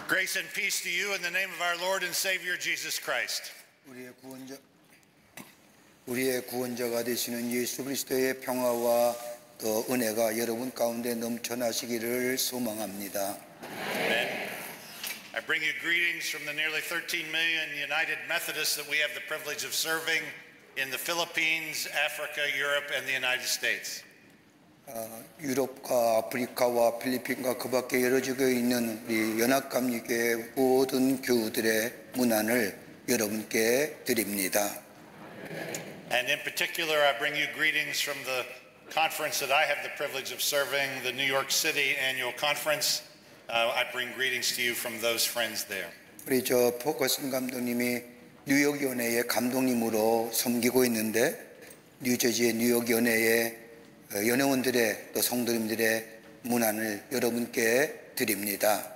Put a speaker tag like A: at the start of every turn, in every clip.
A: Grace and peace to you in the name of our Lord and Savior Jesus Christ.
B: 우리의 구원자가 되시는 예수 그리스도의 평화와 또 은혜가 여러분 가운데 넘쳐나시기를 소망합니다.
A: Amen. I bring you greetings from the nearly 13 million United Methodists that we have the privilege of serving in the Philippines, Africa, Europe, and the United States.
B: 유럽과 아프리카와 필리핀과 그 밖에 여러 지역에 있는 우리 연합감리교회 모든 교우들의 문안을 여러분께 드립니다.
A: And in particular, I bring you greetings from the conference that I have the privilege of serving, the New York City Annual Conference. I bring greetings to you from those friends there.
B: 우리 포커슨 감독님이 뉴욕 연회의 감독님으로 섬기고 있는데 뉴저지의 뉴욕 연회의 연회원들의 또 성도님들의 문안을 여러분께 드립니다.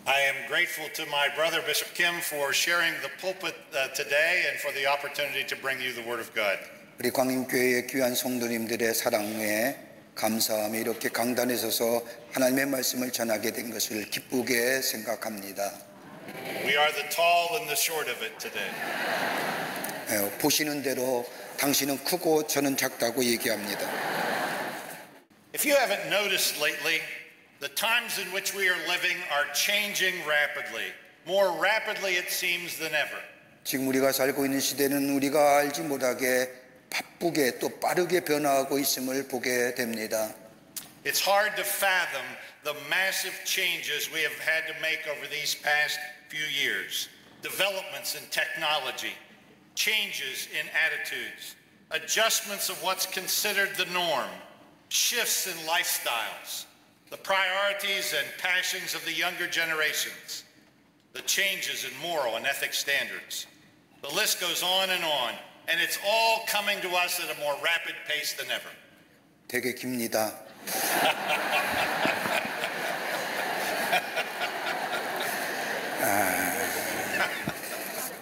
A: I am grateful to my brother Bishop Kim for sharing the pulpit today and for the opportunity to bring you the Word of God.
B: 우리 광림교회의 귀한 성도님들의 사랑에 감사하며 이렇게 강단에 서서 하나님의 말씀을 전하게 된 것을 기쁘게 생각합니다.
A: We are the tall and the short of it today.
B: 보시는 대로 당신은 크고 저는 작다고 얘기합니다.
A: If you haven't noticed lately, the times in which we are living are changing rapidly. More rapidly it seems than ever.
B: 지금 우리가 살고 있는 시대는 우리가 알지 못하게 바쁘게 또 빠르게 변화하고 있음을 보게 됩니다.
A: It's hard to fathom the massive changes we have had to make over these past few years. Developments in technology, changes in attitudes, adjustments of what's considered the norm, shifts in lifestyles, the priorities and passions of the younger generations, the changes in moral and ethic standards. The list goes on, and it's all coming to us at a more rapid pace than ever.
B: 되게 깁니다.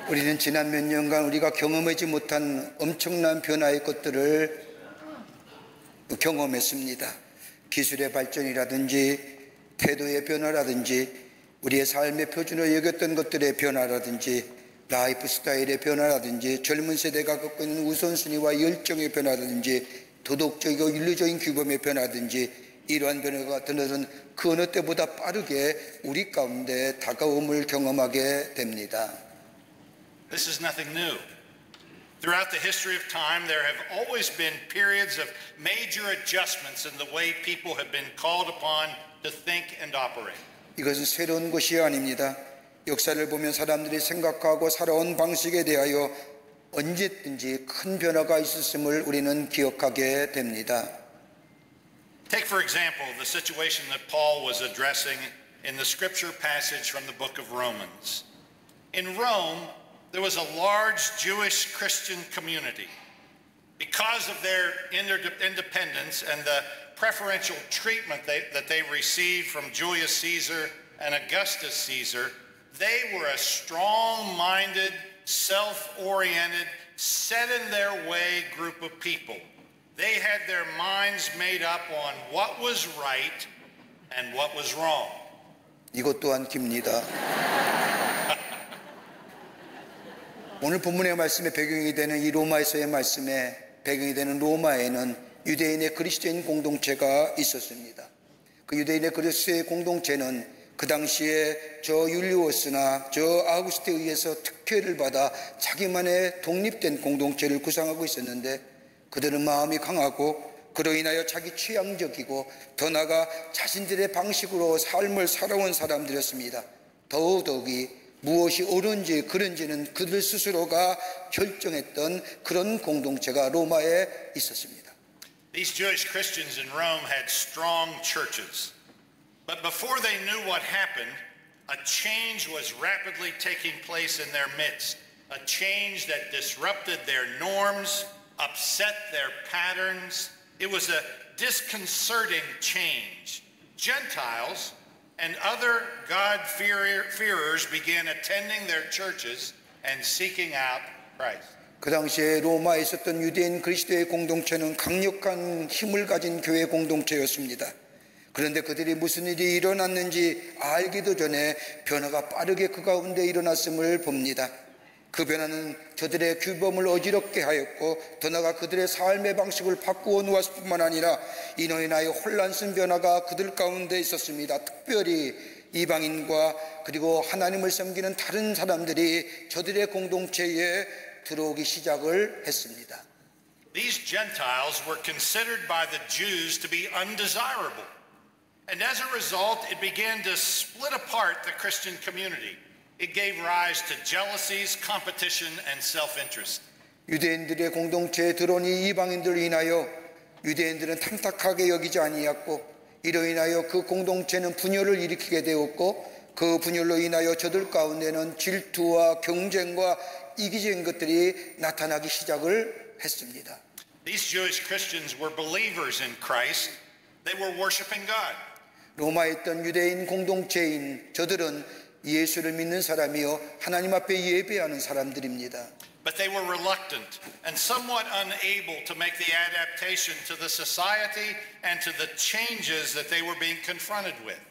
B: 우리는 지난 몇 년간 우리가 경험하지 못한 엄청난 변화의 것들을 경험했습니다. 기술의 발전이라든지 태도의 변화라든지 우리의 삶의 표준으로 여겼던 것들의 변화라든지 라이프 스타일의 변화라든지 젊은 세대가 갖고 있는 우선순위와 열정의 변화라든지 도덕적이고 윤리적인 규범의 변화라든지 이러한 변화가 들어서는 그 어느 때보다 빠르게 우리 가운데 다가옴을 경험하게 됩니다.
A: This is nothing new. Throughout the history of time, there have always been periods of major adjustments in the way people have been called upon to think and operate.
B: 이것은 새로운 것이 아닙니다. 역사를 보면 사람들이 생각하고 살아온 방식에 대하여 언제든지 큰 변화가 있었음을 우리는 기억하게 됩니다.
A: Take for example the situation that Paul was addressing in the scripture passage from the book of Romans. In Rome, there was a large Jewish Christian community. Because of their independence and the preferential treatment that they received from Julius Caesar and Augustus Caesar, they were a strong-minded, self-oriented, set-in-their-way group of people. They had their minds made up on what was right and what was wrong.
B: 이것 또한 깁니다. 오늘 본문의 말씀의 배경이 되는 이 로마에서의 말씀의 배경이 되는 로마에는 유대인의 그리스도인 공동체가 있었습니다. 그 유대인의 그리스도의 공동체는 그 당시에 저 율리오스나 저 아우구스트에 의해서 특혜를 받아 자기만의 독립된 공동체를 구성하고 있었는데 그들은 마음이 강하고 그로 인하여 자기 취향적이고 더 나아가 자신들의 방식으로 삶을 살아온 사람들이었습니다. 더더욱이 무엇이 옳은지 그른지는 그들 스스로가 결정했던 그런 공동체가 로마에 있었습니다.
A: These Jewish Christians in Rome had strong churches. But before they knew what happened, a change was rapidly taking place in their midst. A change that disrupted their norms, upset their patterns. It was a disconcerting change. Gentiles and other God-fearers began attending their churches and seeking out Christ.
B: 그 당시에 로마에 있었던 유대인 그리스도의 공동체는 강력한 힘을 가진 교회 공동체였습니다. 그런데 그들이 무슨 일이 일어났는지 알기도 전에 변화가 빠르게 그 가운데 일어났음을 봅니다. 그 변화는 저들의 규범을 어지럽게 하였고 더 나아가 그들의 삶의 방식을 바꾸어 놓았을 뿐만 아니라 이로 인하여 혼란스러운 변화가 그들 가운데 있었습니다. 특별히 이방인과 그리고 하나님을 섬기는 다른 사람들이 저들의 공동체에 들어오기 시작을 했습니다.
A: These Gentiles were considered by the Jews to be undesirable. And as a result, it began to split apart the Christian community. It gave rise to jealousies, competition, and self-interest.
B: 유대인들의 공동체에 들어온 이 이방인들로 인하여 유대인들은 탐탁하게 여기지 아니하였고 이로 인하여 그 공동체는 분열을 일으키게 되었고 그 분열로 인하여 저들 가운데는 질투와 경쟁과 이기적인 것들이 나타나기 시작을 했습니다.
A: These Jewish Christians were believers in Christ. They were worshiping God.
B: 로마에 있던 유대인 공동체인 저들은 예수를 믿는 사람이요 하나님 앞에 예배하는 사람들입니다.
A: But they were reluctant and somewhat unable to make the adaptation to the society and to the changes that they were being confronted with.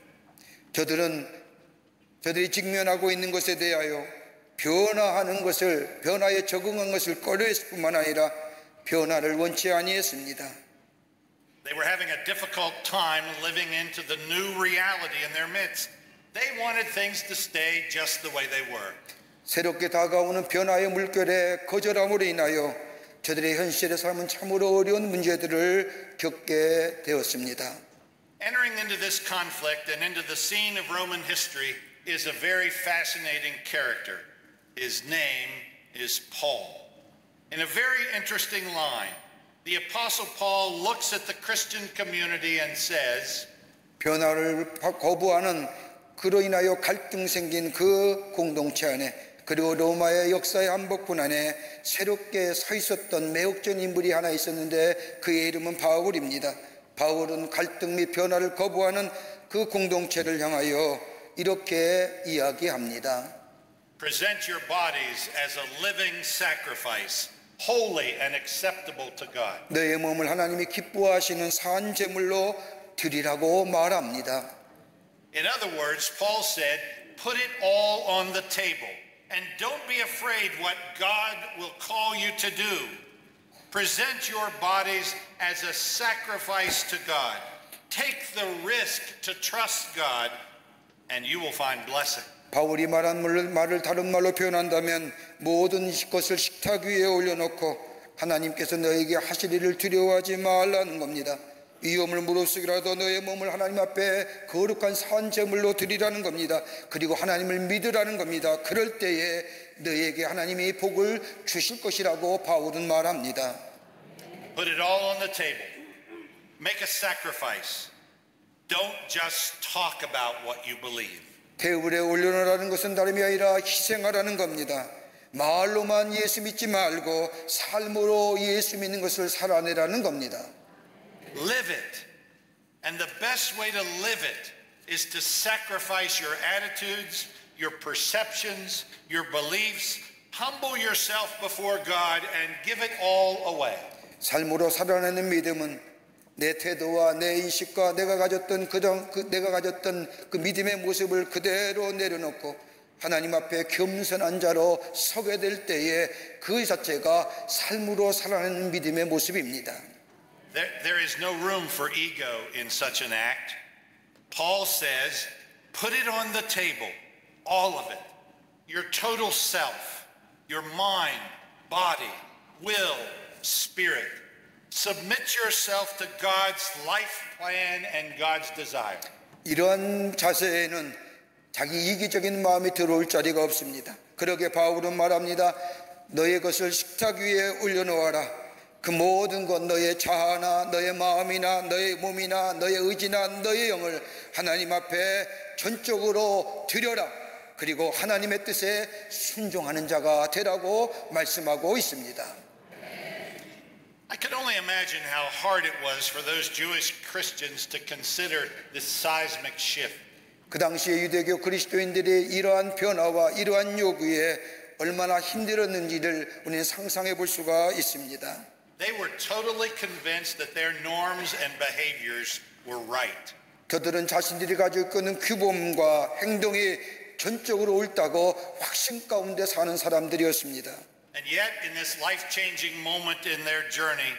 B: 저들이 직면하고 있는 것에 대하여 변화에 적응한 것을 꺼려했을 뿐만 아니라 변화를 원치 아니했습니다.
A: They were having a difficult time living into the new reality in their midst. They wanted things to stay just the way they were.
B: 새롭게 다가오는 변화의 물결에 거절함으로 인하여 저들의 현실의 삶은 참으로 어려운 문제들을 겪게 되었습니다.
A: Entering into this conflict and into the scene of Roman history is a very fascinating character. His name is Paul. In a very interesting line, the Apostle Paul looks at the Christian community and says,
B: 변화를 거부하는 그로 인하여 갈등 생긴 그 공동체 안에 그리고 로마의 역사의 한복판 안에 새롭게 서 있었던 매혹적인 인물이 하나 있었는데 그의 이름은 바울입니다. 바울은 갈등 및 변화를 거부하는 그 공동체를 향하여 이렇게 이야기합니다.
A: Present your bodies as a living sacrifice, holy and acceptable to God.
B: 너의 몸을 하나님이 기뻐하시는 산 제물로 드리라고 말합니다.
A: In other words, Paul said, put it all on the table and don't be afraid what God will call you to do. Present your bodies as a sacrifice to God. Take the risk to trust God and you will find blessing.
B: 바울이 말한 말을 다른 말로 표현한다면 모든 것을 식탁 위에 올려놓고 하나님께서 너에게 하실 일을 두려워하지 말라는 겁니다. 위험을 무릅쓰기라도 너의 몸을 하나님 앞에 거룩한 산 제물로 드리라는 겁니다. 그리고 하나님을 믿으라는 겁니다. 그럴 때에 너에게 하나님이 복을 주실 것이라고 바울은 말합니다.
A: Put it all on the table. Make a sacrifice. Don't just talk about what you believe.
B: 테이블에 올려놓으라는 것은 다름이 아니라 희생하라는 겁니다. 말로만 예수 믿지 말고 삶으로 예수 믿는 것을 살아내라는 겁니다.
A: Live it. And the best way to live it is to sacrifice your attitudes, your perceptions, your beliefs, humble yourself before God and give it all away.
B: 삶으로 살아내는 믿음은 내 태도와 내 인식과 내가 가졌던 그 믿음의 모습을 그대로 내려놓고 하나님 앞에 겸손한 자로 서게 될 때에 그 자체가 삶으로 살아내는 믿음의 모습입니다.
A: There is no room for ego in such an act. Paul says, put it on the table, all of it. Your total self, your mind, body, will, spirit. Submit yourself to God's life plan and God's desire.
B: 이러한 자세에는 자기 이기적인 마음이 들어올 자리가 없습니다. 그러게 바울은 말합니다. 너의 것을 식탁 위에 올려놓아라. 그 모든 것 너의 자아나 너의 마음이나 너의 몸이나 너의 의지나 너의 영을 하나님 앞에 전적으로 드려라. 그리고 하나님의 뜻에 순종하는 자가 되라고 말씀하고 있습니다.
A: I could only imagine how hard it was for those Jewish Christians to consider this seismic shift.
B: 그 당시에 유대교 그리스도인들이 이러한 변화와 이러한 요구에 얼마나 힘들었는지를 우리는 상상해 볼 수가 있습니다.
A: They were totally convinced that their norms and behaviors were right.
B: 그들은 자신들이 가지고 있는 규범과 행동이 전적으로 옳다고 확신 가운데 사는 사람들이었습니다.
A: And yet, in this life-changing moment in their journey,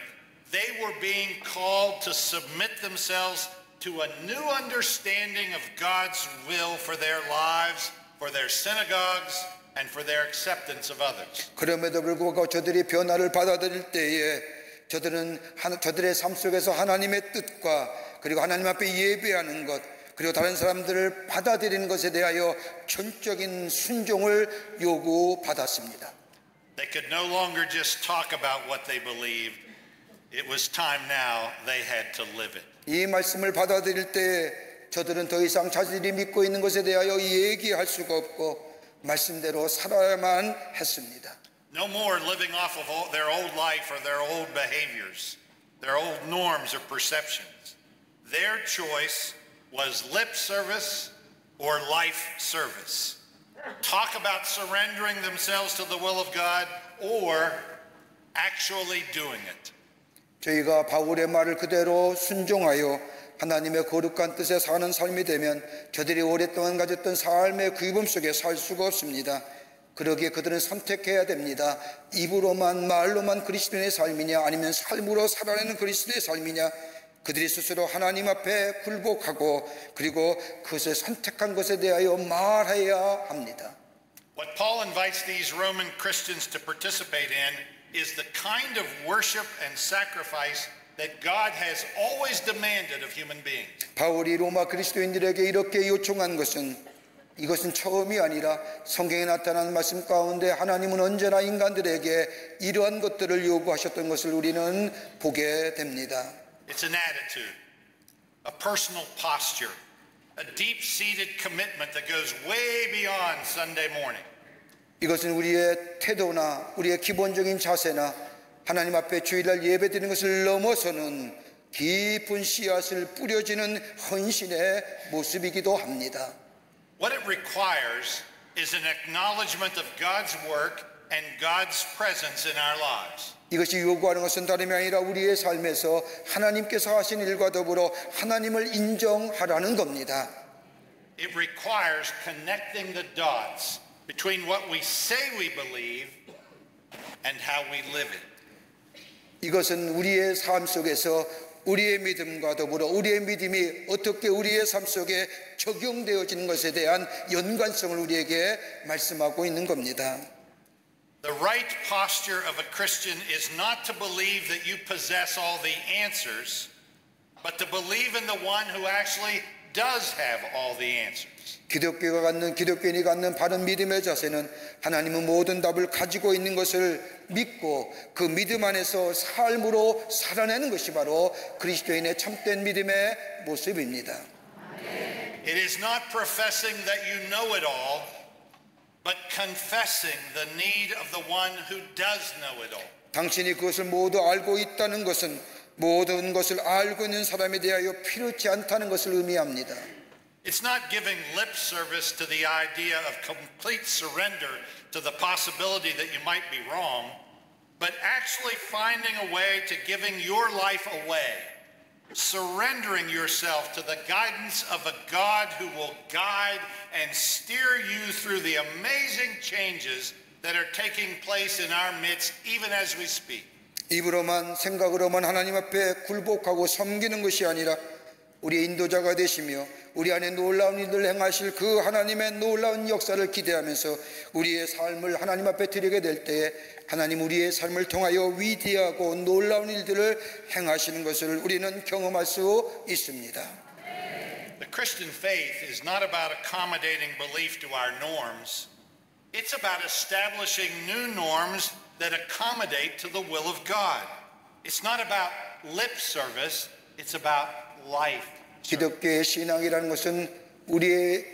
A: they were being called to submit themselves to a new understanding of God's will for their lives, for their synagogues, and for their acceptance of others.
B: 그럼에도 불구하고 저들이 변화를 받아들일 때에 저들의 삶 속에서 하나님의 뜻과 그리고 하나님 앞에 예배하는 것 그리고 다른 사람들을 받아들이는 것에 대하여 전적인 순종을 요구받았습니다.
A: They could no longer just talk about what they believed. It was time now they had to live it.
B: 이 말씀을 받아들일 때 저들은 더 이상 자신들이 믿고 있는 것에 대하여 얘기할 수가 없고 말씀대로 살아야만 했습니다.
A: No more living off of their old life or their old behaviors, their old norms or perceptions. Their choice was lip service or life service. Talk about surrendering themselves to the will of God or actually doing it.
B: 저희가 바울의 말을 그대로 순종하여 하나님의 거룩한 뜻에 사는 삶이 되면 저들이 오랫동안 가졌던 삶의 규범 속에 살 수가 없습니다. 그러기에 그들은 선택해야 됩니다. 입으로만 말로만 그리스도인의 삶이냐 아니면 삶으로 살아내는 그리스도의 삶이냐. 그들이 스스로 하나님 앞에 굴복하고 그리고 그것을 선택한 것에 대하여 말해야 합니다.
A: What Paul invites these Roman Christians to participate in is the kind of worship and sacrifice that God has always demanded of human beings.
B: 바울이 로마 그리스도인들에게 이렇게 요청한 것은 이것은 처음이 아니라 성경에 나타난 말씀 가운데 하나님은 언제나 인간들에게 이러한 것들을 요구하셨던 것을 우리는 보게 됩니다.
A: It's an attitude, a personal posture, a deep-seated commitment that goes way beyond Sunday morning.
B: 이것은 우리의 태도나 우리의 기본적인 자세나 하나님 앞에 주일날 예배드리는 것을 넘어서는 깊은 씨앗을 뿌려지는 헌신의 모습이기도 합니다.
A: What it requires is an acknowledgement of God's work and God's presence in our lives.
B: 이것이 요구하는 것은 다름이 아니라 우리의 삶에서 하나님께서 하신 일과 더불어 하나님을 인정하라는 겁니다.
A: It requires connecting the dots between what we say we believe and how we live it.
B: 이것은 우리의 삶 속에서 우리의 믿음과 더불어 우리의 믿음이 어떻게 우리의 삶 속에 적용되어지는 것에 대한 연관성을 우리에게 말씀하고 있는 겁니다.
A: The right posture of a Christian is not to believe that you possess all the answers, but to believe in the one who actually does have all the answers.
B: 기독교인이 갖는 바른 믿음의 자세는 하나님은 모든 답을 가지고 있는 것을 믿고 그 믿음 안에서 삶으로 살아내는 것이 바로 그리스도인의 참된 믿음의 모습입니다.
A: It is not professing that you know it all, but confessing the need of the one who does know it all.
B: 당신이 그것을 모두 알고 있다는 것은 모든 것을 알고 있는 사람에 대하여 필요치 않다는 것을 의미합니다.
A: It's not giving lip service to the idea of complete surrender to the possibility that you might be wrong, but actually finding a way to giving your life away, surrendering yourself to the guidance of a God who will guide and steer you through the amazing changes that are taking place in our midst even as we speak.
B: 입으로만 생각으로만 하나님 앞에 굴복하고 섬기는 것이 아니라 우리의 인도자가 되시며 우리 안에 놀라운 일을 행하실 그 하나님의 놀라운 역사를 기대하면서 우리의 삶을 하나님 앞에 드리게 될 때에 하나님 우리의 삶을 통하여 위대하고 놀라운 일들을 행하시는 것을 우리는 경험할 수 있습니다.
A: The Christian faith is not about accommodating belief to our norms. It's about establishing new norms that accommodate to the will of God. It's not about lip service, it's about life.
B: 기독교의 신앙이라는 것은 우리의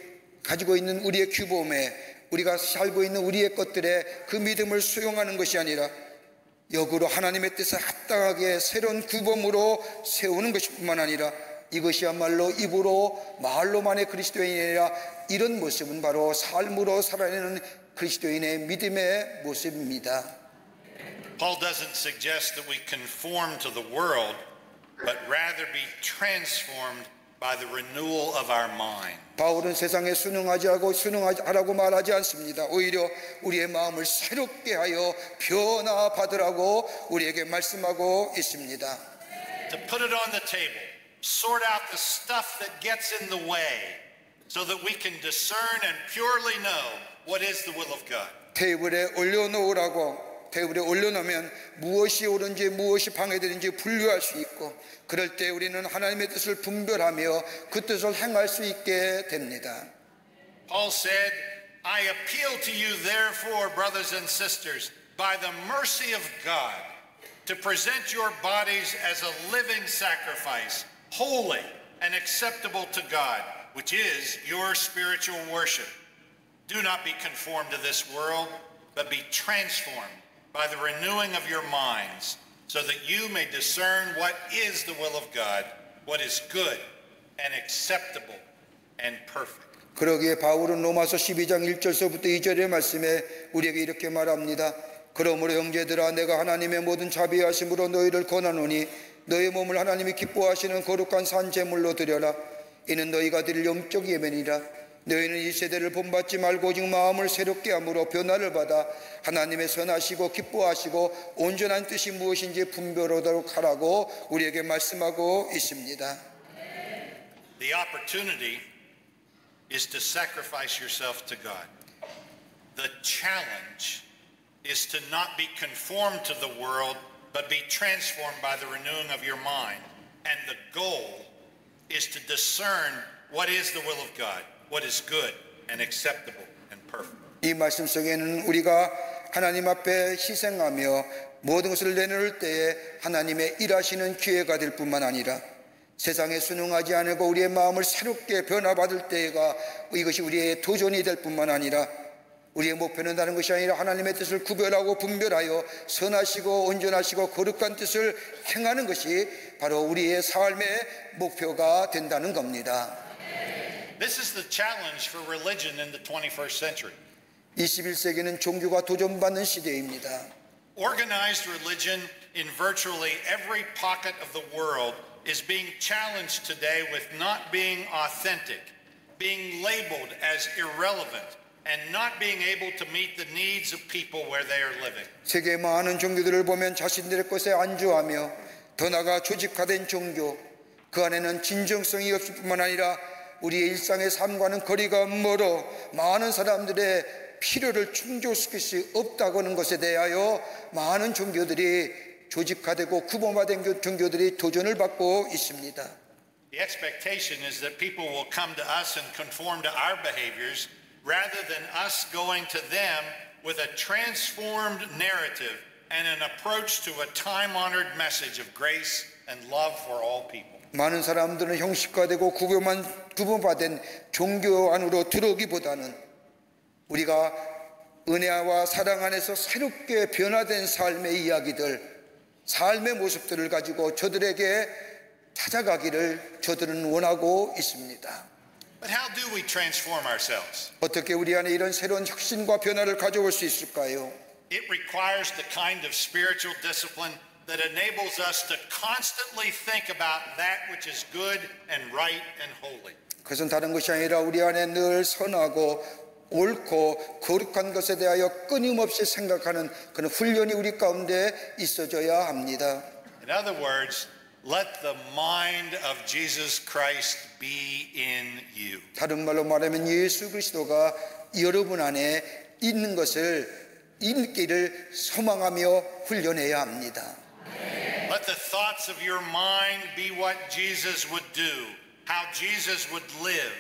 B: 가지고 있는 우리의 규범에 우리가 살고 있는 우리의 것들에 그 믿음을 수용하는 것이 아니라 역으로 하나님의 뜻에 합당하게 새로운 규범으로 세우는 것뿐만 아니라 이것이야말로 입으로 말로만의 그리스도인이 아니라 이런 모습은 바로 삶으로 살아내는 그리스도인의 믿음의 모습입니다.
A: Paul doesn't suggest that we conform to the world, but rather be transformed by the renewal of our mind.
B: 바울은 세상에 순응하라고 말하지 않습니다. 오히려 우리의 마음을 새롭게 하여 변화받으라고 우리에게 말씀하고 있습니다.
A: To put it on the table, sort out the stuff that gets in the way so that we can discern and purely know what is the will of God.
B: 테이블에 올려놓으면 무엇이 옳은지 무엇이 방해되는지 분류할 수 있고, 그럴 때 우리는 하나님의 뜻을 분별하며 그 뜻을 행할 수 있게 됩니다.
A: Paul said, I appeal to you therefore, brothers and sisters, by the mercy of God, to present your bodies as a living sacrifice, holy and acceptable to God, which is your spiritual worship. Do not be conformed to this world, but be transformed by the renewing of your minds, so that you may discern what is the will of God, what is good and acceptable and perfect.
B: 그러기에 바울은 로마서 12장 1절서부터 2절의 말씀에 우리에게 이렇게 말합니다. 그러므로 형제들아, 내가 하나님의 모든 자비하심으로 너희를 권하노니 너희 몸을 하나님이 기뻐하시는 거룩한 산 제물로 드려라. 이는 너희가 드릴 영적 예배니라. 너희는 이 세대를 본받지 말고 오직 마음을 새롭게 함으로 변화를 받아 하나님의 선하시고 기뻐하시고 온전한 뜻이 무엇인지 분별하도록 하라고 우리에게 말씀하고 있습니다.
A: The opportunity is to sacrifice yourself to God. The challenge is to not be conformed to the world, but be transformed by the renewing of your mind. And the goal is to discern what is the will of God, what is good and acceptable and perfect.
B: 이 말씀 속에는 우리가 하나님 앞에 희생하며 모든 것을 내놓을 때에 하나님의 일하시는 기회가 될 뿐만 아니라 세상에 순응하지 않고 우리의 마음을 새롭게 변화받을 때가 이것이 우리의 도전이 될 뿐만 아니라 우리의 목표는 다른 것이 아니라 하나님의 뜻을 구별하고 분별하여 선하시고 온전하시고 거룩한 뜻을 행하는 것이 바로 우리의 삶의 목표가 된다는 겁니다.
A: This is the challenge for religion in the 21st century.
B: 21세기는 종교가 도전받는 시대입니다.
A: Organized religion in virtually every pocket of the world is being challenged today with not being authentic, being labeled as irrelevant, and not being able to meet the needs of people where they are living.
B: 세계 많은 종교들을 보면 자신들의 것에 안주하며 더 나아가 조직화된 종교, 그 안에는 진정성이 없을 뿐만 아니라 우리의 일상의 삶과는 거리가 멀어 많은 사람들의 필요를 충족시킬 수 없다고 하는 것에 대하여 많은 종교들이 조직화되고 규모화된 종교들이 도전을 받고 있습니다.
A: The expectation is that people will come to us and conform to our behaviors rather than us going to them with a transformed narrative and an approach to a time-honored message of grace and love for all people.
B: 많은 사람들은 형식화되고 규모화된 종교 안으로 들어오기보다는 우리가 은혜와 사랑 안에서 새롭게 변화된 삶의 이야기들, 삶의 모습들을 가지고 저들에게 찾아가기를 저들은 원하고 있습니다.
A: But how do we transform ourselves?
B: 어떻게 우리 안에 이런 새로운 혁신과 변화를 가져올 수 있을까요?
A: It requires the kind of spiritual discipline that enables us to constantly think about that which is good and right and holy.
B: 그것은 다른 것이 아니라 우리 안에 늘 선하고 옳고 거룩한 것에 대하여 끊임없이 생각하는 그런 훈련이 우리 가운데 있어져야 합니다.
A: In other words, let the mind of Jesus Christ be in you.
B: 다른 말로 말하면 예수 그리스도가 여러분 안에 있는 것을 있기를 소망하며 훈련해야 합니다.
A: Let the thoughts of your mind be what Jesus would do, how Jesus would live.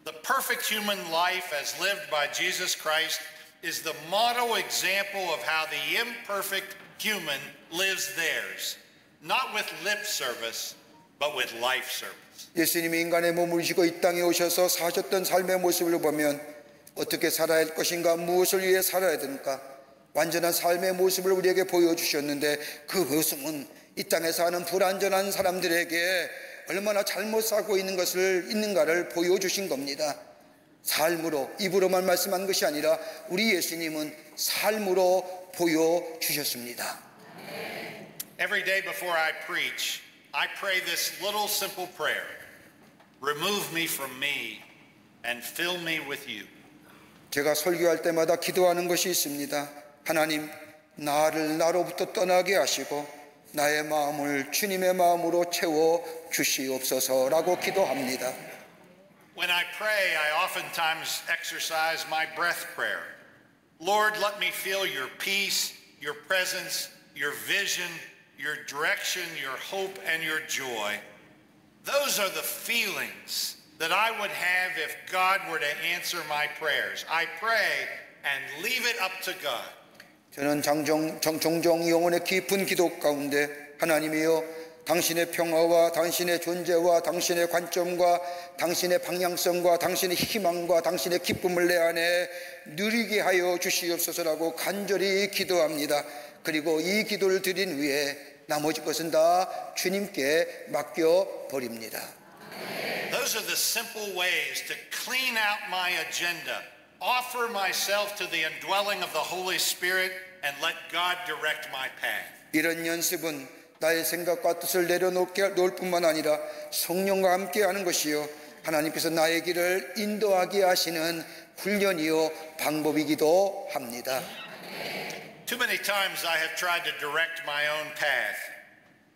A: The perfect human life as lived by Jesus Christ is the model example of how the imperfect human lives theirs, not with lip service, but with life service.
B: 예수님이 인간의 몸을 지고 이 땅에 오셔서 사셨던 삶의 모습을 보면 어떻게 살아야 할 것인가, 무엇을 위해 살아야 되는가, 완전한 삶의 모습을 우리에게 보여주셨는데 그 모습은 이 땅에 사는 불완전한 사람들에게 얼마나 잘못 살고 있는가를 보여주신 겁니다. 삶으로, 입으로만 말씀한 것이 아니라 우리 예수님은 삶으로 보여주셨습니다.
A: Every day before I preach, I pray this little simple prayer. remove me from me and fill me with you.
B: 제가 설교할 때마다 기도하는 것이 있습니다. 하나님, 나를 나로부터 떠나게 하시고 나의 마음을 주님의 마음으로 채워 주시옵소서라고 기도합니다.
A: When I pray, I oftentimes exercise my breath prayer. Lord, let me feel your peace, your presence, your vision, your direction, your hope, and your joy. Those are the feelings that I would have if God were to answer my prayers. I pray and leave it up to God.
B: 저는 종종 영혼의 깊은 기도 가운데 하나님이여 당신의 평화와 당신의 존재와 당신의 관점과 당신의 방향성과 당신의 희망과 당신의 기쁨을 내 안에 누리게 하여 주시옵소서라고 간절히 기도합니다. 그리고 이 기도를 드린 후에 나머지 것은 다 주님께 맡겨버립니다.
A: Those are the simple ways to clean out my agenda, offer myself to the indwelling of the Holy Spirit, and let God direct my path.
B: 이런 연습은 나의 생각과 뜻을 내려놓을 뿐만 아니라 성령과 함께 하는 것이요 하나님께서 나의 길을 인도하게 하시는 훈련이요 방법이기도 합니다.
A: Too many times I have tried to direct my own path.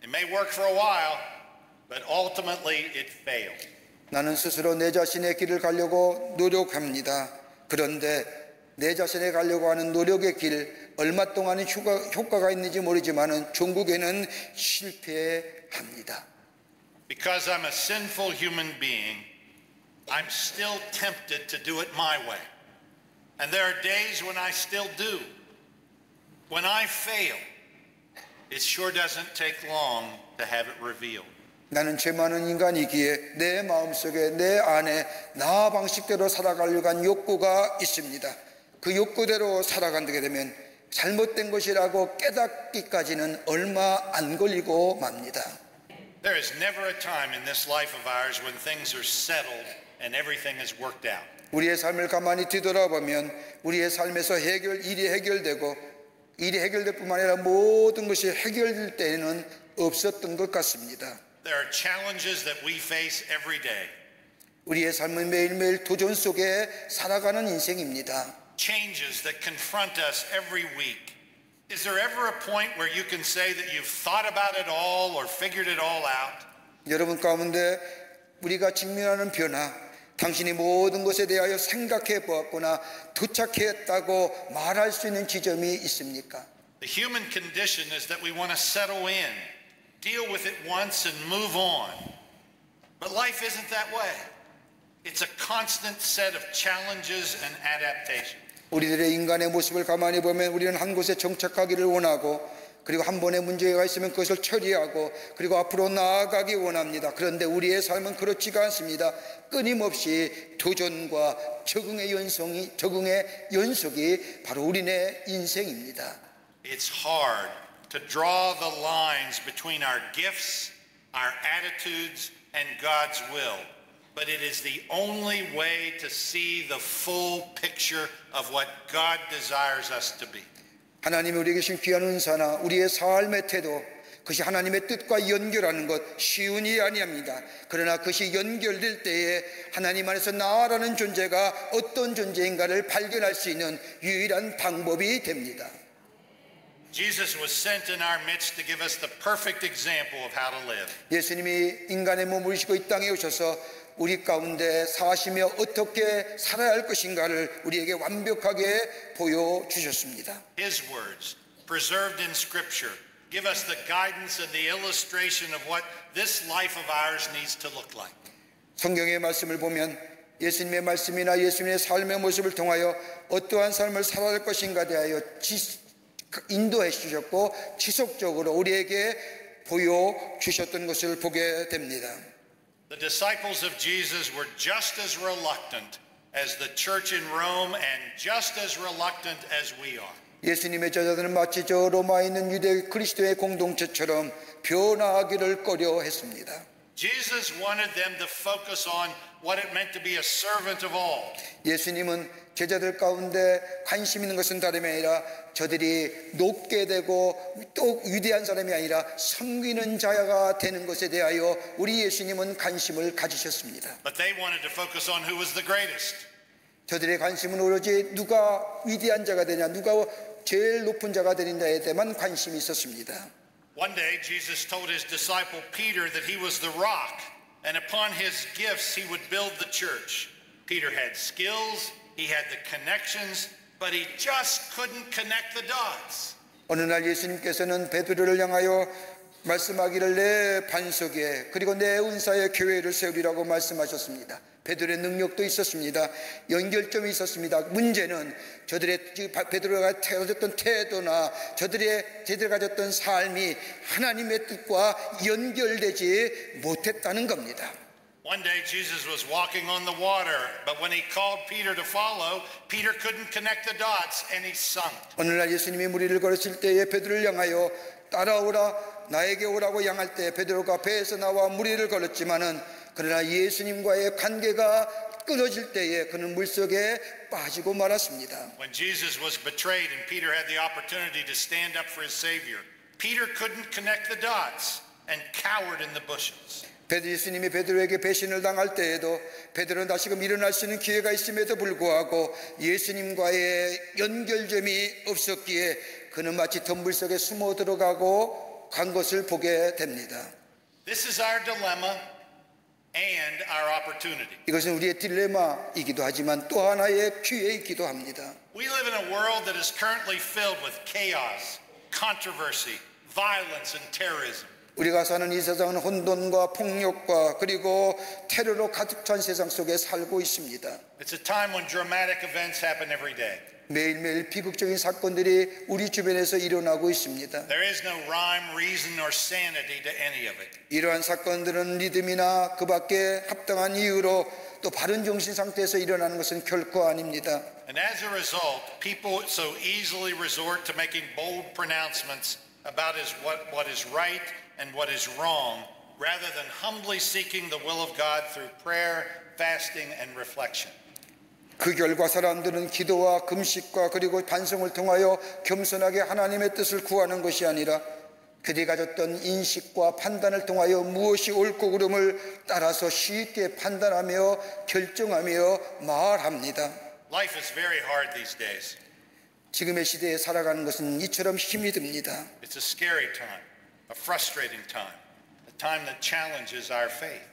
A: It may work for a while, but ultimately it failed.
B: 나는 스스로 내 자신의 길을 가려고 노력합니다. 그런데 내 자신에 가려고 하는 노력의 길 얼마 동안의 효과가 있는지 모르지만은 종국에는 실패합니다.
A: Because I'm a sinful human being, I'm still tempted to do it my way. And there are days when I still do. When I fail, it sure doesn't take long to have it revealed.
B: 나는 죄 많은 인간이기에 내 마음속에 내 안에 나 방식대로 살아가려고 한 욕구가 있습니다. 그 욕구대로 살아가게 되면 잘못된 것이라고 깨닫기까지는 얼마 안 걸리고 맙니다.
A: There is never a time in this life of ours when things are settled and everything is worked out.
B: 우리의 삶을 가만히 뒤돌아보면 우리의 삶에서 일이 해결될 뿐만 아니라 모든 것이 해결될 때에는 없었던 것 같습니다.
A: There are challenges that we face every day.
B: 우리의 삶은 매일매일 도전 속에 살아가는 인생입니다.
A: Changes that confront us every week. Is there ever a point where you can say that you've thought about it all or figured it all out?
B: 여러분 가운데 우리가 직면하는 변화, 당신이 모든 것에 대하여 생각해 보았거나 도착했다고 말할 수 있는 지점이 있습니까?
A: The human condition is that we want to settle in, deal with it once and move on. But life isn't that way. It's a constant set of challenges and adaptation.
B: 우리들의 인간의 모습을 가만히 보면 우리는 한 곳에 정착하기를 원하고 그리고 한 번의 문제가 있으면 그것을 처리하고 그리고 앞으로 나아가기 원합니다. 그런데 우리의 삶은 그렇지가 않습니다. 끊임없이 도전과 적응의 연속이 바로 우리네 인생입니다.
A: It's hard to draw the lines between our gifts, our attitudes, and God's will. But it is the only way to see the full picture of what God desires us to be.
B: 하나님이 우리에게 주신 귀한 은사나 우리의 삶의 태도 그것이 하나님의 뜻과 연결하는 것 쉬운 일이 아니합니다. 그러나 그것이 연결될 때에 하나님 안에서 나라는 존재가 어떤 존재인가를 발견할 수 있는 유일한 방법이 됩니다.
A: Jesus was sent in our midst to give us the perfect example of how to live.
B: 예수님이 인간의 몸을 입으시고 이 땅에 오셔서 우리 가운데 사시며 어떻게 살아야 할 것인가를 우리에게 완벽하게 보여주셨습니다.
A: His words, preserved in Scripture, give us the guidance and the illustration of what this life of ours needs to look like.
B: 성경의 말씀을 보면 예수님의 말씀이나 예수님의 삶의 모습을 통하여 어떠한 삶을 살아야 할 것인가에 대하여 인도해 주셨고 지속적으로 우리에게 보여주셨던 것을 보게 됩니다.
A: The disciples of Jesus were just as reluctant as the church in Rome and just as reluctant as we are.
B: 예수님의 제자들은 마치 저 로마에 있는 유대 그리스도의 공동체처럼 변화하기를 꺼려했습니다.
A: Jesus wanted them to focus on what it meant to be a servant of all.
B: 예수님은 제자들 가운데 관심 있는 것은 다름이 아니라 저들이 높게 되고 또 위대한 사람이 아니라 섬기는 자가 되는 것에 대하여 우리 예수님은 관심을 가지셨습니다.
A: But they wanted to focus on who was the greatest.
B: 저들의 관심은 오로지 누가 위대한 자가 되냐, 누가 제일 높은 자가 되느냐에 대한 관심이 있었습니다.
A: One day Jesus told his disciple Peter that he was the rock, and upon his gifts he would build the church. Peter had skills, he had the connections, but he just couldn't connect the dots.
B: 어느 날 예수님께서는 베드로를 향하여 말씀하기를 내 반석에 그리고 내 은사에 교회를 세우리라고 말씀하셨습니다. 베드로의 능력도 있었습니다. 연결점이 있었습니다. 문제는 저들의 베드로가 가졌던 태도나 제대로 가졌던 삶이 하나님의 뜻과 연결되지 못했다는 겁니다.
A: One day Jesus was walking on the water, but when he called Peter to follow, Peter couldn't connect the dots and he sunk.
B: 어느 날 예수님이 무리를 걸으실 때에 베드로를 향하여 따라오라 나에게 오라고 향할 때 베드로가 배에서 나와 무리를 걸었지만은 그러나 예수님과의 관계가 끊어질 때에 그는 물속에 빠지고 말았습니다.
A: When Jesus was betrayed and Peter had the opportunity to stand up for his Savior, Peter couldn't connect the dots and cowered in the bushes.
B: 예수님이 베드로에게 배신을 당할 때에도 베드로는 다시금 일어날 수 있는 기회가 있음에도 불구하고 예수님과의 연결점이 없었기에 그는 마치 덤불 속에 숨어 들어가고 간 것을 보게 됩니다.
A: This is our dilemma and our opportunity.
B: 이것은 우리의 딜레마이기도 하지만 또 하나의 기회이기도 합니다.
A: We live in a world that is currently filled with chaos, controversy, violence and terrorism.
B: 우리가 사는 이 세상은 혼돈과 폭력과 그리고 테러로 가득 찬 세상 속에 살고 있습니다.
A: It's a time when dramatic events happen every day.
B: 매일매일 비극적인 사건들이 우리 주변에서 일어나고 있습니다.
A: There is no rhyme, reason, or sanity to any of it.
B: 이러한 사건들은 리듬이나 그 밖에 합당한 이유로 또 바른 정신 상태에서 일어나는 것은 결코 아닙니다.
A: And as a result, people so easily resort to making bold pronouncements about what is right and what is wrong, rather than humbly seeking the will of God through prayer, fasting, and reflection.
B: 그 결과 사람들은 기도와 금식과 그리고 반성을 통하여 겸손하게 하나님의 뜻을 구하는 것이 아니라 그들이 가졌던 인식과 판단을 통하여 무엇이 옳고 그름을 따라서 쉽게 판단하며 결정하며 말합니다.
A: Life is very hard these days.
B: 지금의 시대에 살아가는 것은 이처럼 힘이 듭니다.
A: It's a scary time, a frustrating time, a time that challenges our faith.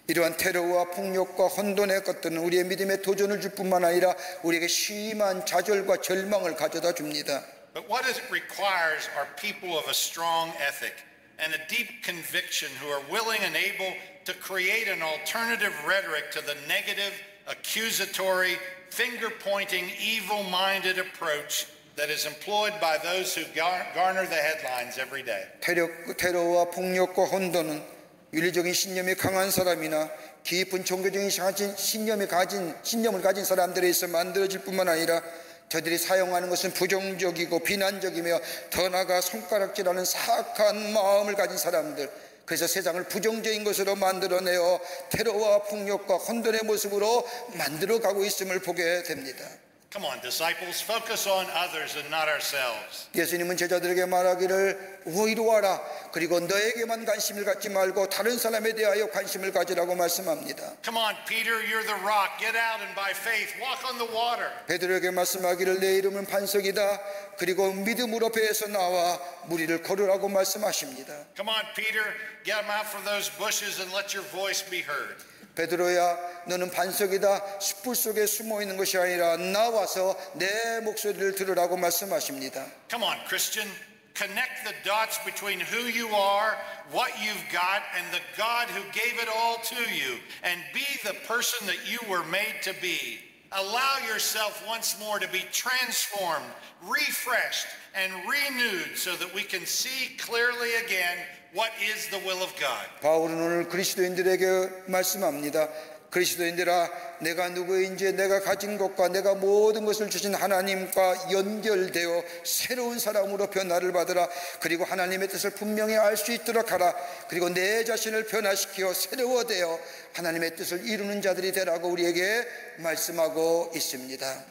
B: 이러한 테러와 폭력과 혼돈의 것들은 우리의 믿음에 도전을 줄 뿐만 아니라 우리에게 심한 좌절과 절망을 가져다 줍니다.
A: But what it requires are people of a strong ethic and a deep conviction who are willing and able to create an alternative rhetoric to the negative, accusatory, finger-pointing, evil-minded approach that is employed by those who garner the headlines every day.
B: 테러와 폭력과 혼돈은 윤리적인 신념이 강한 사람이나 깊은 종교적인 신념을 가진 사람들에 의해서 만들어질 뿐만 아니라 저들이 사용하는 것은 부정적이고 비난적이며 더 나아가 손가락질하는 사악한 마음을 가진 사람들, 그래서 세상을 부정적인 것으로 만들어내어 테러와 폭력과 혼돈의 모습으로 만들어가고 있음을 보게 됩니다.
A: Come on, disciples, focus on others and not ourselves.
B: 예수님은 제자들에게 말하기를 이리 와라. 그리고 너에게만 관심을 갖지 말고 다른 사람에 대하여 관심을 가지라고 말씀합니다.
A: Come on, Peter, you're the rock. Get out and by faith walk on the water.
B: 베드로에게 말씀하기를 내 이름은 반석이다. 그리고 믿음으로 배에서 나와 무리를 걸으라고 말씀하십니다.
A: Come on, Peter, get out from those bushes and let your voice be heard.
B: 베드로야, 너는 반석이다. 숯불 속에 숨어 있는 것이 아니라 나와서 내 목소리를 들으라고 말씀하십니다.
A: Come on, Christian, connect the dots between who you are, what you've got, and the God who gave it all to you, and be the person that you were made to be. Allow yourself once more to be transformed, refreshed, and renewed so that we can see clearly again what is the will of God.
B: 바울은 오늘 그리스도인들에게 말씀합니다. 그리스도인들아, 내가 누구인지 내가 가진 것과 내가 모든 것을 주신 하나님과 연결되어 새로운 사람으로 변화를 받으라. 그리고 하나님의 뜻을 분명히 알 수 있도록 하라. 그리고 내 자신을 변화시켜 새로워되어 하나님의 뜻을 이루는 자들이 되라고 우리에게 말씀하고 있습니다.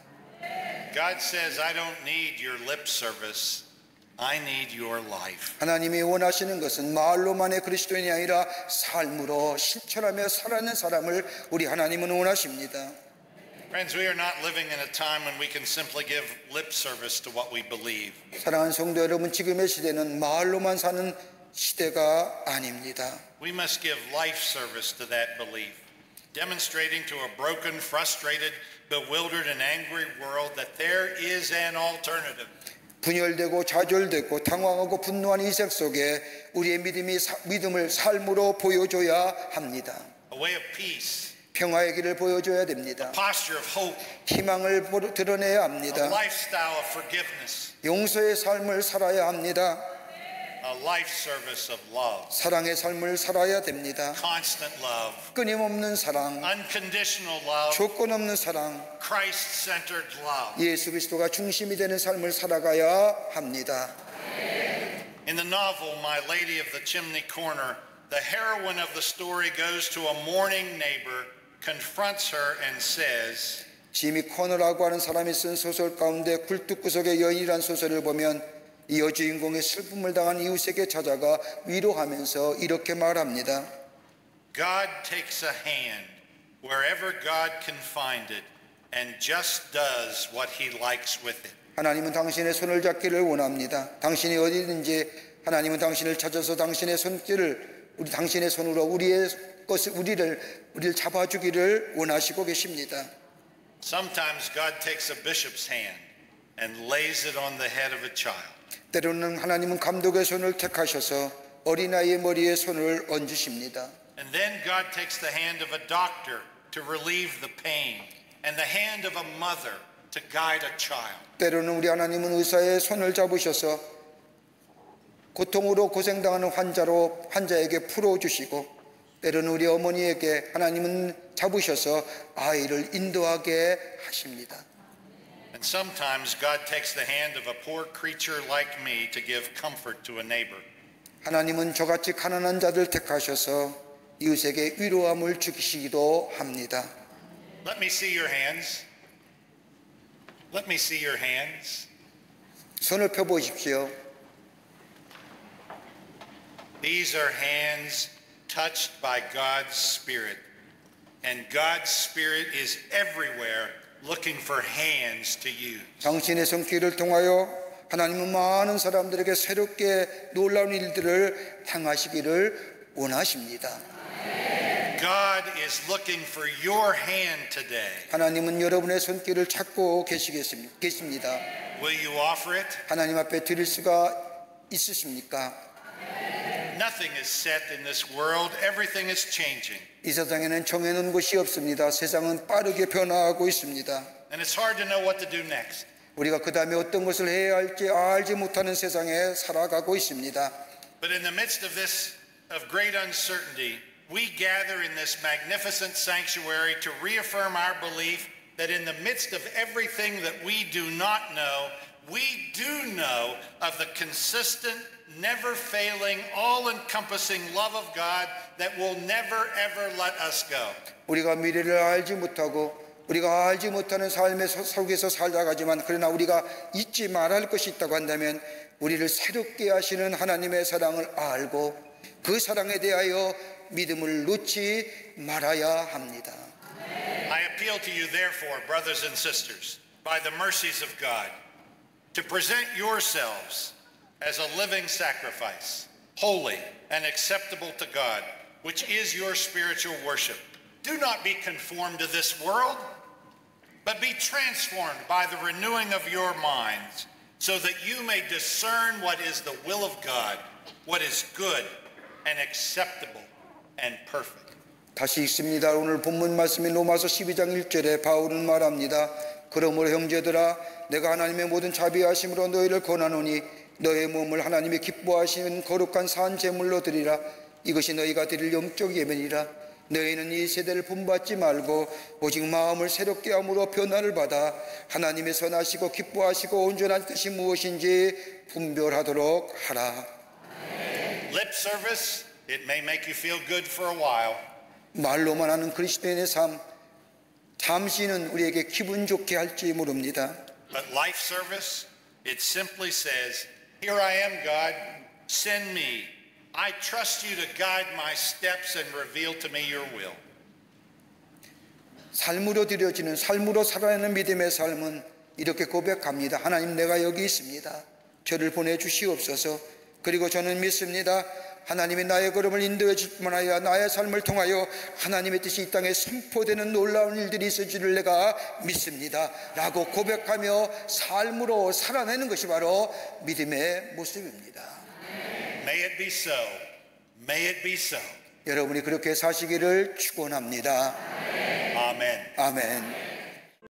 A: God says, I don't need your lip service. I need your life.
B: 하나님이 원하시는 것은 말로만의 그리스도인이 아니라 삶으로 실천하며 살아가는 사람을 우리 하나님은 원하십니다.
A: Friends, we are not living in a time when we can simply give lip service to what we believe.
B: 사랑하는 성도 여러분, 지금의 시대는 말로만 사는 시대가 아닙니다.
A: We must give life service to that belief, demonstrating to a broken, frustrated, bewildered, and angry world that there is an alternative.
B: 분열되고 좌절되고 당황하고 분노한 이 세상 속에 우리의 믿음을 삶으로 보여줘야 합니다.
A: A way of peace,
B: 평화의 길을 보여줘야 됩니다.
A: posture of hope,
B: 희망을 드러내야
A: a
B: 합니다.
A: lifestyle of forgiveness,
B: 용서의 삶을 살아야 합니다.
A: a life service of love,
B: 사랑의 삶을 살아야 됩니다.
A: constant love,
B: 끊임없는 사랑,
A: unconditional love,
B: 조건 없는 사랑,
A: Christ-centered love.
B: 예수 그리스도가 중심이 되는 삶을 살아가야 합니다.
A: In the novel My Lady of the Chimney Corner, the heroine of the story goes to a mourning neighbor, confronts her and says,
B: 지미 코너라고 하는 사람이 쓴 소설 가운데 굴뚝구석의 여인이라는 소설을 보면 이 여주인공의 슬픔을 당한 이웃에게 찾아가 위로하면서 이렇게 말합니다.
A: God takes a hand wherever God can find it and just does what he likes with it.
B: 하나님은 당신의 손을 잡기를 원합니다. 당신이 어디든지 하나님은 당신을 찾아서 당신의 손길을 당신의 손으로 우리를 잡아주기를 원하시고 계십니다.
A: Sometimes God takes a bishop's hand and lays it on the head of a child.
B: 때로는 하나님은 감독의 손을 택하셔서 어린아이의 머리에 손을 얹으십니다.
A: And then God takes the hand of a doctor to relieve the pain and the hand of a mother to guide a child.
B: 때로는 우리 하나님은 의사의 손을 잡으셔서 고통으로 고생당하는 환자에게 풀어주시고 때로는 우리 어머니에게 하나님은 잡으셔서 아이를 인도하게 하십니다.
A: And sometimes God takes the hand of a poor creature like me to give comfort to a neighbor.
B: 하나님은 저같이 가난한 자들 택하셔서 이웃에게 위로함을 주시기도 합니다.
A: Let me see your hands. Let me see your hands.
B: 손을 펴보십시오.
A: These are hands touched by God's Spirit. And God's Spirit is everywhere looking for hands to use.
B: 당신의 손길을 통하여 하나님은 많은 사람들에게 새롭게 놀라운 일들을 행하시기를 원하십니다.
A: God is looking for your hand today.
B: 하나님은 여러분의 손길을 찾고 계십니다.
A: Will you offer it?
B: 하나님 앞에 드릴 수가 있으십니까?
A: Nothing is set in this world. Everything is changing.
B: 이 세상에는 정해놓은 곳이 없습니다. 세상은 빠르게 변화하고 있습니다.
A: And it's hard to know what to do next.
B: 우리가 그 다음에 어떤 것을 해야 할지 알지 못하는 세상에 살아가고 있습니다.
A: But in the midst of this, of great uncertainty, we gather in this magnificent sanctuary to reaffirm our belief that in the midst of everything that we do not know, we do know of the consistent, never-failing, all-encompassing love of God that will never, ever let us go.
B: 우리가 미래를 알지 못하고 우리가 알지 못하는 삶의 속에서 살다가지만 그러나 우리가 잊지 말아야 할 것이 있다고 한다면 우리를 새롭게 하시는 하나님의 사랑을 알고 그 사랑에 대하여 믿음을 놓지 말아야 합니다.
A: I appeal to you, therefore, brothers and sisters, by the mercies of God, to present yourselves as a living sacrifice, holy and acceptable to God, which is your spiritual worship. Do not be conformed to this world, but be transformed by the renewing of your minds, so that you may discern what is the will of God, what is good and acceptable and perfect.
B: 다시 읽습니다. 오늘 본문 말씀인 로마서 12장 1절에 바울은 말합니다. 그러므로 형제들아 내가 하나님의 모든 자비하심으로 너희를 권하노니 너의 몸을 하나님이 기뻐하시는 거룩한 산 제물로 드리라. 이것이 너희가 드릴 영적 예배니라. 너희는 이 세대를 본받지 말고 오직 마음을 새롭게 함으로 변화를 받아 하나님의 선하시고 기뻐하시고 온전한 뜻이 무엇인지 분별하도록 하라.
A: Lip service, it may make you feel good for a while.
B: 말로만 하는 그리스도인의 삶, 잠시는 우리에게 기분 좋게 할지 모릅니다.
A: But life service, it simply says, Here I am, God, send me. I trust you to guide my steps and reveal to me your will.
B: 삶으로 드려지는, 삶으로 살아내는 믿음의 삶은 이렇게 고백합니다. 하나님, 내가 여기 있습니다. 저를 보내주시옵소서. 그리고 저는 믿습니다. 하나님이 나의 걸음을 인도해 줄 뿐만 아니라 나의 삶을 통하여 하나님의 뜻이 이 땅에 선포되는 놀라운 일들이 있을 줄을 내가 믿습니다 라고 고백하며 삶으로 살아내는 것이 바로 믿음의 모습입니다.
A: May it be so. May it be so.
B: 여러분이 그렇게 사시기를 축원합니다.
A: 아멘.
B: 아멘.